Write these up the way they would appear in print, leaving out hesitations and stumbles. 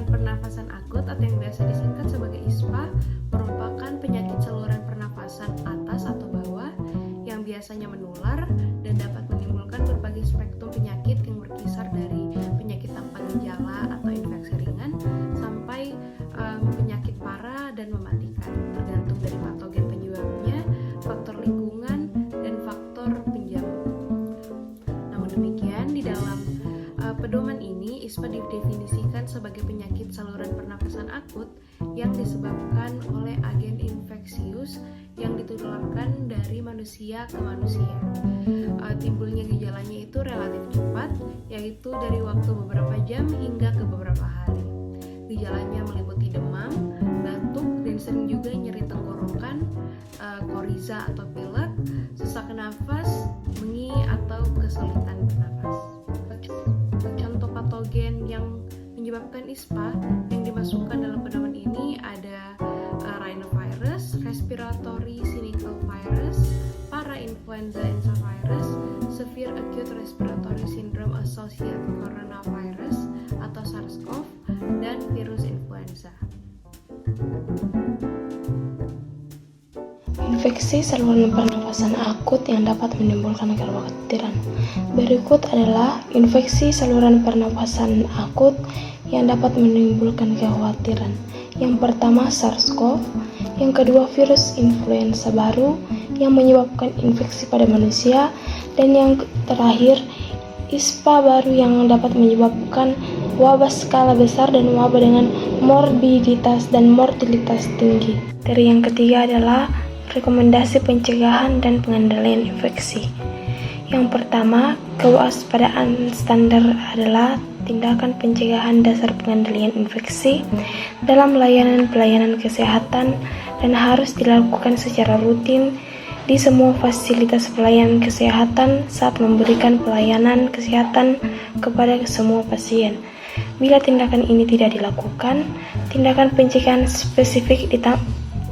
saluran pernafasan akut atau yang biasa disingkat sebagai ISPA merupakan penyakit saluran pernafasan atas atau bawah yang biasanya menular dan dapat menimbulkan berbagai spektrum penyakit yang berkisar dari penyakit tanpa gejala atau infeksi ringan sampai penyakit parah dan mematikan, tergantung dari patogen penyebabnya, faktor lingkungan, dan faktor penjamin. Namun demikian, di dalam pedoman ini, ISPA didefinisikan sebagai penyakit saluran pernafasan akut yang disebabkan oleh agen infeksius yang ditularkan dari manusia ke manusia. Timbulnya gejalanya itu relatif cepat, yaitu dari waktu beberapa jam hingga ke beberapa hari. Gejalanya meliputi demam, batuk, dan sering juga nyeri tenggorokan, koriza atau pilek, sesak nafas, mengi, atau kesulitan bernafas. Contoh patogen yang menyebabkan ISPA yang dimasukkan dalam pedoman ini ada rhinovirus, respiratory syncytial virus, parainfluenza encephalitis, severe acute respiratory syndrome associated coronavirus atau SARS-CoV, dan virus influenza. Infeksi saluran pernafasan akut yang dapat menimbulkan kekhawatiran. Berikut adalah infeksi saluran pernafasan akut yang dapat menimbulkan kekhawatiran. Yang pertama SARS-CoV, yang kedua virus influenza baru yang menyebabkan infeksi pada manusia, dan yang terakhir ISPA baru yang dapat menyebabkan wabah skala besar dan wabah dengan morbiditas dan mortalitas tinggi. Yang ketiga adalah rekomendasi pencegahan dan pengendalian infeksi. Yang pertama, kewaspadaan standar adalah tindakan pencegahan dasar pengendalian infeksi dalam pelayanan kesehatan dan harus dilakukan secara rutin di semua fasilitas pelayanan kesehatan saat memberikan pelayanan kesehatan kepada semua pasien. Bila tindakan ini tidak dilakukan, tindakan pencegahan spesifik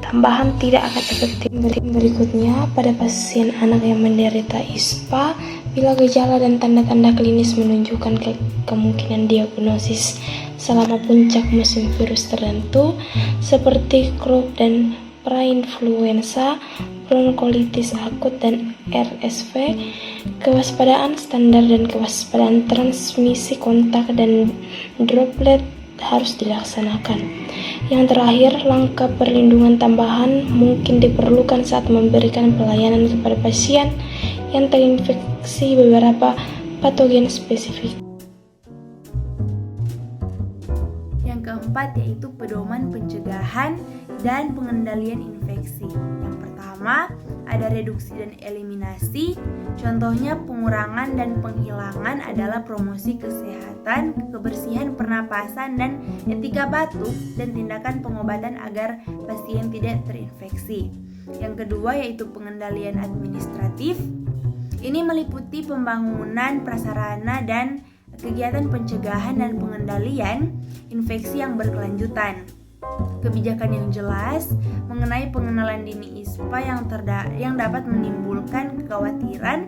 tambahan tidak akan efektif. Berikutnya, pada pasien anak yang menderita ISPA, bila gejala dan tanda-tanda klinis menunjukkan kemungkinan diagnosis selama puncak musim virus tertentu, seperti Croup dan prainfluenza, bronkolitis akut, dan RSV, kewaspadaan standar dan kewaspadaan transmisi kontak dan droplet harus dilaksanakan. Yang terakhir, langkah perlindungan tambahan mungkin diperlukan saat memberikan pelayanan kepada pasien yang terinfeksi beberapa patogen spesifik. Yang keempat yaitu pedoman pencegahan dan pengendalian infeksi. Yang pertama, ada reduksi dan eliminasi. Contohnya pengurangan dan penghilangan adalah promosi kesehatan, kebersihan pernapasan, dan etika batuk, dan tindakan pengobatan agar pasien tidak terinfeksi. Yang kedua yaitu pengendalian administratif. Ini meliputi pembangunan prasarana dan kegiatan pencegahan dan pengendalian infeksi yang berkelanjutan. Kebijakan yang jelas mengenai pengenalan dini ISPA yang dapat menimbulkan kekhawatiran,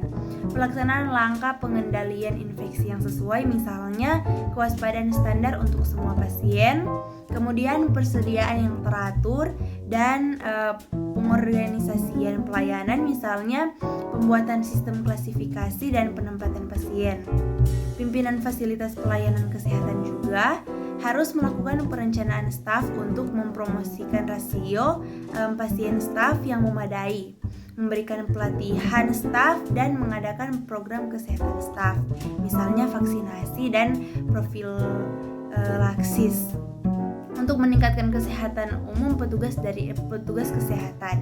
pelaksanaan langkah pengendalian infeksi yang sesuai, misalnya kewaspadaan standar untuk semua pasien, kemudian persediaan yang teratur, dan pengorganisasian pelayanan, misalnya pembuatan sistem klasifikasi dan penempatan pasien. Pimpinan fasilitas pelayanan kesehatan juga harus melakukan perencanaan staf untuk mempromosikan rasio pasien staf yang memadai, memberikan pelatihan staf, dan mengadakan program kesehatan staf, misalnya vaksinasi dan profilaksis, untuk meningkatkan kesehatan umum petugas kesehatan.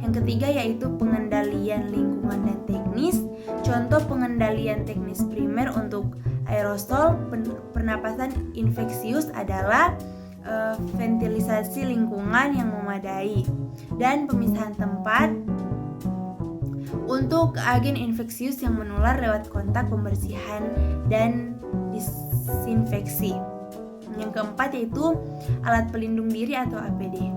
Yang ketiga yaitu pengendalian lingkungan dan teknis. Contoh pengendalian teknis primer untuk aerosol pernapasan infeksius adalah ventilisasi lingkungan yang memadai dan pemisahan tempat untuk agen infeksius yang menular lewat kontak, pembersihan, dan disinfeksi. Yang keempat yaitu alat pelindung diri atau APD.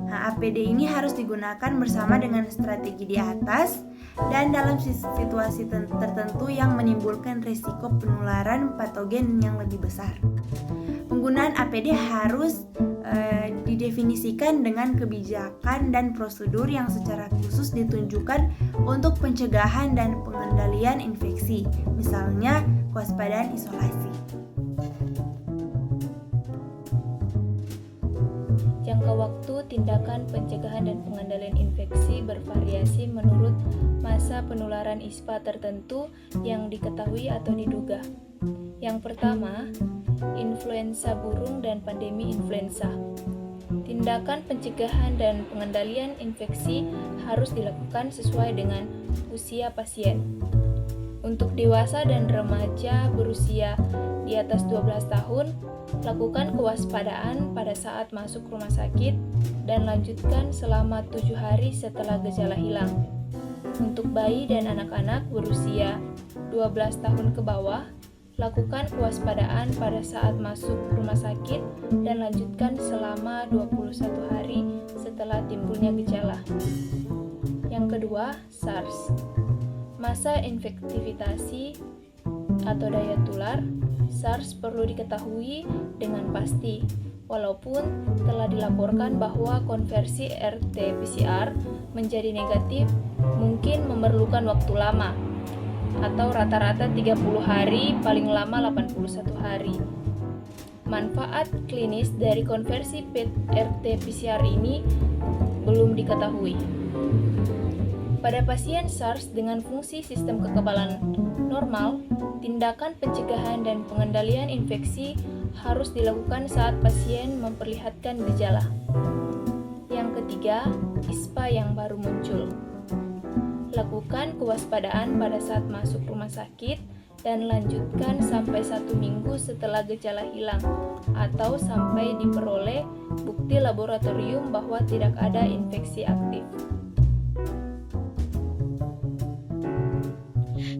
Nah, APD ini harus digunakan bersama dengan strategi di atas dan dalam situasi tertentu yang menimbulkan risiko penularan patogen yang lebih besar. Penggunaan APD harus didefinisikan dengan kebijakan dan prosedur yang secara khusus ditunjukkan untuk pencegahan dan pengendalian infeksi, misalnya kewaspadaan isolasi. Jangka waktu tindakan pencegahan dan pengendalian infeksi bervariasi menurut masa penularan ISPA tertentu yang diketahui atau diduga. Yang pertama, influenza burung dan pandemi influenza. Tindakan pencegahan dan pengendalian infeksi harus dilakukan sesuai dengan usia pasien. Untuk dewasa dan remaja berusia di atas 12 tahun, lakukan kewaspadaan pada saat masuk rumah sakit dan lanjutkan selama 7 hari setelah gejala hilang. Untuk bayi dan anak-anak berusia 12 tahun ke bawah, lakukan kewaspadaan pada saat masuk rumah sakit dan lanjutkan selama 21 hari setelah timbulnya gejala. Yang kedua, SARS. Masa infektivitasi atau daya tular, SARS perlu diketahui dengan pasti, walaupun telah dilaporkan bahwa konversi RT-PCR menjadi negatif mungkin memerlukan waktu lama, atau rata-rata 30 hari, paling lama 81 hari. Manfaat klinis dari konversi RT-PCR ini belum diketahui. Pada pasien SARS dengan fungsi sistem kekebalan normal, tindakan pencegahan dan pengendalian infeksi harus dilakukan saat pasien memperlihatkan gejala. Yang ketiga, ISPA yang baru muncul. Lakukan kewaspadaan pada saat masuk rumah sakit dan lanjutkan sampai 1 minggu setelah gejala hilang atau sampai diperoleh bukti laboratorium bahwa tidak ada infeksi aktif.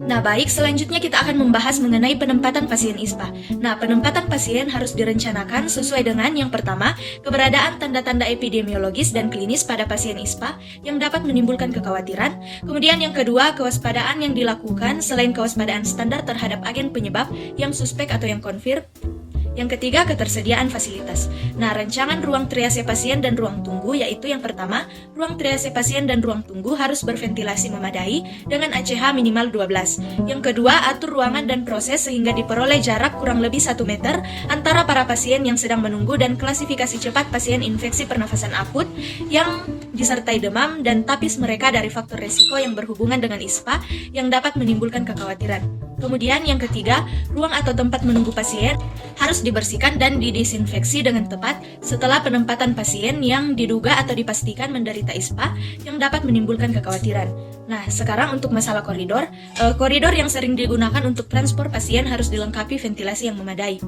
Nah baik, selanjutnya kita akan membahas mengenai penempatan pasien ISPA. Nah, penempatan pasien harus direncanakan sesuai dengan yang pertama, keberadaan tanda-tanda epidemiologis dan klinis pada pasien ISPA yang dapat menimbulkan kekhawatiran. Kemudian yang kedua, kewaspadaan yang dilakukan selain kewaspadaan standar terhadap agen penyebab yang suspek atau yang konfirm. Yang ketiga, ketersediaan fasilitas. Nah, rancangan ruang triase pasien dan ruang tunggu, yaitu yang pertama, ruang triase pasien dan ruang tunggu harus berventilasi memadai dengan ACH minimal 12. Yang kedua, atur ruangan dan proses sehingga diperoleh jarak kurang lebih 1 meter antara para pasien yang sedang menunggu dan klasifikasi cepat pasien infeksi pernafasan akut yang disertai demam dan tapis mereka dari faktor resiko yang berhubungan dengan ISPA yang dapat menimbulkan kekhawatiran. Kemudian yang ketiga, ruang atau tempat menunggu pasien harus dibersihkan dan didesinfeksi dengan tepat setelah penempatan pasien yang diduga atau dipastikan menderita ISPA yang dapat menimbulkan kekhawatiran. Nah, sekarang untuk masalah koridor. Koridor yang sering digunakan untuk transport pasien harus dilengkapi ventilasi yang memadai.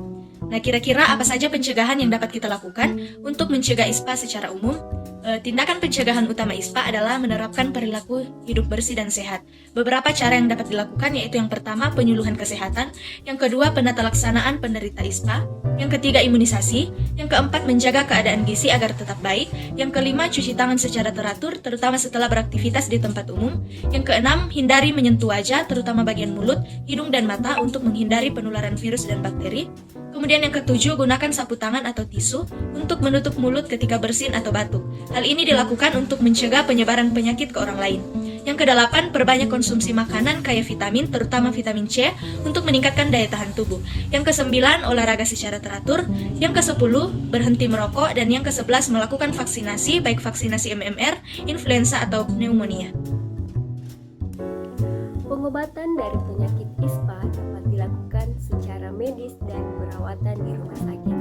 Nah, kira-kira apa saja pencegahan yang dapat kita lakukan untuk mencegah ISPA secara umum? Tindakan pencegahan utama ISPA adalah menerapkan perilaku hidup bersih dan sehat. Beberapa cara yang dapat dilakukan yaitu yang pertama, penyuluhan kesehatan, yang kedua, penata laksanaan penderita ISPA, yang ketiga, imunisasi, yang keempat, menjaga keadaan gizi agar tetap baik, yang kelima, cuci tangan secara teratur, terutama setelah beraktivitas di tempat umum, yang keenam, hindari menyentuh wajah, terutama bagian mulut, hidung, dan mata untuk menghindari penularan virus dan bakteri. Kemudian yang ketujuh, gunakan sapu tangan atau tisu untuk menutup mulut ketika bersin atau batuk. Hal ini dilakukan untuk mencegah penyebaran penyakit ke orang lain. Yang kedelapan, perbanyak konsumsi makanan kaya vitamin, terutama vitamin C, untuk meningkatkan daya tahan tubuh. Yang kesembilan, olahraga secara teratur. Yang kesepuluh, berhenti merokok. Dan yang kesebelas, melakukan vaksinasi, baik vaksinasi MMR, influenza, atau pneumonia. Pengobatan dari penyakit ISPA dapat dilakukan secara medis dan perawatan di rumah sakit.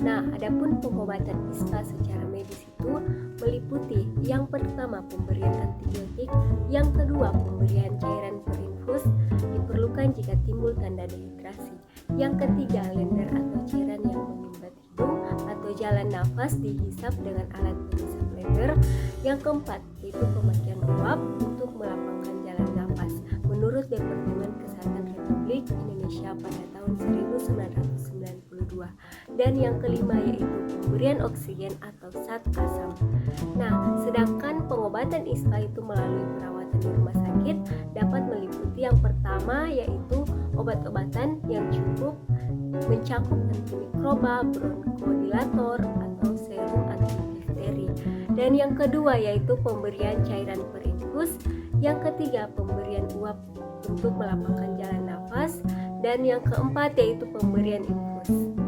Nah, adapun pengobatan ISPA secara medis itu meliputi yang pertama pemberian antibiotik, yang kedua pemberian cairan perinfus diperlukan jika timbul tanda dehidrasi, yang ketiga lender atau cairan yang menyumbat hidung atau jalan nafas dihisap dengan alat penghisap lender, yang keempat yaitu pemakaian uap untuk melapangkan jalan nafas menurut Departemen Kesehatan Republik Indonesia pada tahun 1992. Dan yang kelima yaitu pemberian oksigen atau zat asam. Nah, sedangkan pengobatan ISPA itu melalui perawatan di rumah sakit dapat meliputi yang pertama yaitu obat-obatan yang cukup mencakup antimikroba, bronkodilator atau serum antidifteri. Dan yang kedua yaitu pemberian cairan perinfus. Yang ketiga pemberian uap untuk melapangkan jalan nafas. Dan yang keempat yaitu pemberian infus.